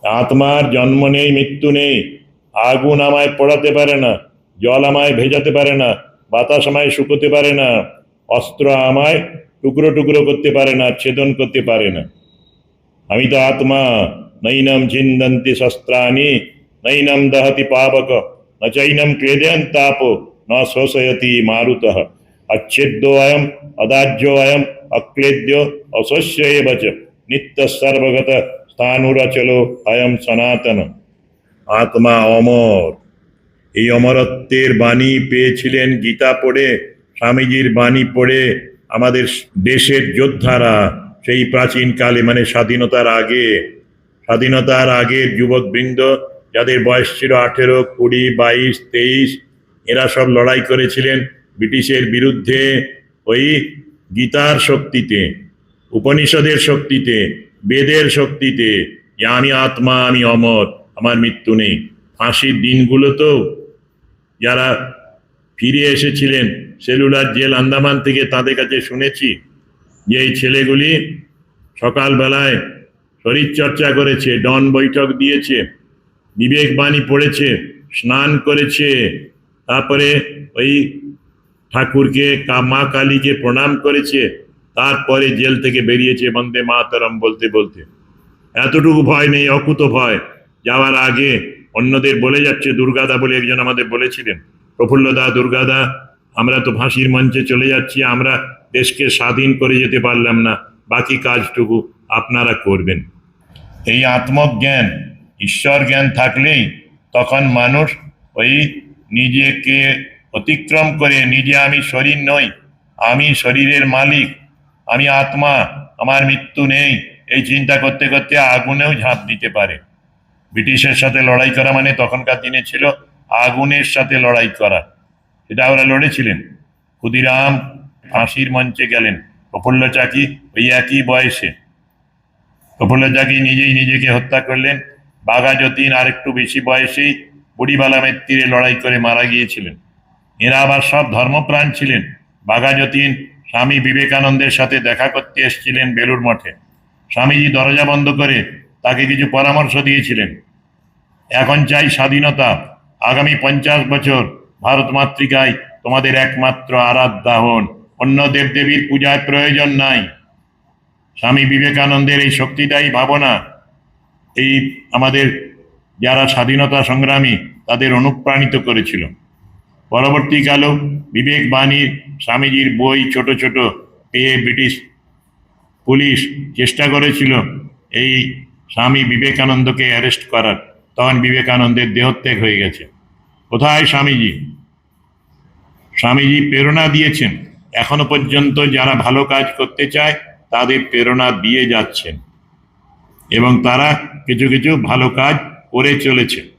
আত্মার জন্ম নেই, মৃত্যু নেই। আগুন আমায় পোড়াতে পারে না, জল আমায় ভেজাতে পারে না, বাতাস আমায় শুকোতে পারে না, অস্ত্র আমায় টুকরো টুকরো করতে পারে না, ছেদন করতে পারে না। আমি তো আত্মা। নৈনম ছিন্দন্তি শস্ত্রাণি, নৈনম দহতি পাবক, ন চৈনম ক্লেদয়ন্তাপ, ন শোষয়তি মারুতঃ। अच्छेद्यो अयम, अदाज्यो अयम, अक्लेद्यो अशस्य एव च, नित्य सर्वगत स्थाणुरचलो अयम सनातन। আত্মা অমর। এই অমরত্বের বাণী পেয়েছিলেন গীতা পড়ে, স্বামীজির বাণী পড়ে আমাদের দেশের যোদ্ধারা। সেই প্রাচীন কালে, মানে স্বাধীনতার আগের যুবকবৃন্দ, যাদের বয়স ছিল 18, 20, 22, 23, এরা সব লড়াই করেছিলেন ব্রিটিশের বিরুদ্ধে। ওই গীতার শক্তিতে, উপনিষদের শক্তিতে, বেদের শক্তিতে, যে আমি আত্মা, আমি অমর, আমার মৃত্যু নেই। ফাঁসির দিনগুলোতেও যারা ফিরে এসেছিলেন সেলুলার জেল আন্দামান থেকে, তাদের কাছে শুনেছি যে এই ছেলেগুলি সকালবেলায় শরীর চর্চা করেছে, ডন বৈঠক দিয়েছে, বিবেকবাণী পড়েছে, স্নান করেছে, তারপরে ওই ঠাকুরকে, মা কালীকে প্রণাম করেছে, তারপরে জেল থেকে বেরিয়েছে বন্দে মাতরম বলতে বলতে। এতটুকু ভয় নেই, অকুত ভয়। যাওয়ার আগে অন্যদের বলে যাচ্ছে, দুর্গাদা বলে একজন আমাদের বলেছিলেন, প্রফুল্লদা, দুর্গাদা, আমরা তো ফাঁসির মঞ্চে চলে যাচ্ছি, আমরা দেশকে স্বাধীন করে যেতে পারলাম না, বাকি কাজটুকু আপনারা করবেন। এই আত্মজ্ঞান, ঈশ্বর জ্ঞান থাকলেই তখন মানুষ ওই নিজেকে অতিক্রম করে, নিজে আমি শরীর নই, আমি শরীরের মালিক, আমি আত্মা, আমার মৃত্যু নেই, এই চিন্তা করতে করতে আগুনেও ঝাঁপ দিতে পারে। ব্রিটিশের সাথে লড়াই করা মানে তখনকার দিনে ছিল আগুনের সাথে লড়াই করা। সেটা ওরা লড়েছিলেন। ক্ষুদিরাম ফাঁসির মঞ্চে গেলেন, প্রফুল্ল চাকি ওই একই বয়সে। প্রফুল্ল চাকি নিজেই নিজেকে হত্যা করলেন। বাঘা যতীন আর একটু বেশি বয়সেই বুড়িবালামের তীরে লড়াই করে মারা গিয়েছিলেন। এরা আবার সব ধর্মপ্রাণ ছিলেন। বাঘা যতীন স্বামী বিবেকানন্দের সাথে দেখা করতে এসেছিলেন বেলুর মঠে। স্বামীজি দরজা বন্ধ করে তাকে কিছু পরামর্শ দিয়েছিলেন। এখন চাই স্বাধীনতা, আগামী 50 বছর ভারত মাতৃকায় তোমাদের একমাত্র আরাধ্যা হন, অন্য দেবদেবীর পূজার প্রয়োজন নাই। স্বামী বিবেকানন্দের এই শক্তিদায়ী ভাবনা এই আমাদের যারা স্বাধীনতা সংগ্রামী তাদের অনুপ্রাণিত করেছিল। পরবর্তীকালেও বিবেকবাণীর স্বামীজির বই ছোট ছোট পেয়ে ব্রিটিশ পুলিশ চেষ্টা করেছিল এই স্বামী বিবেকানন্দকে অ্যারেস্ট করার। তখন বিবেকানন্দের দেহত্যাগ হয়ে গেছে। কোথায় স্বামীজি? স্বামীজি প্রেরণা দিয়েছেন, এখনো পর্যন্ত যারা ভালো কাজ করতে চায় তাদের প্রেরণা দিয়ে যাচ্ছেন এবং তারা কিছু কিছু ভালো কাজ করে চলেছে।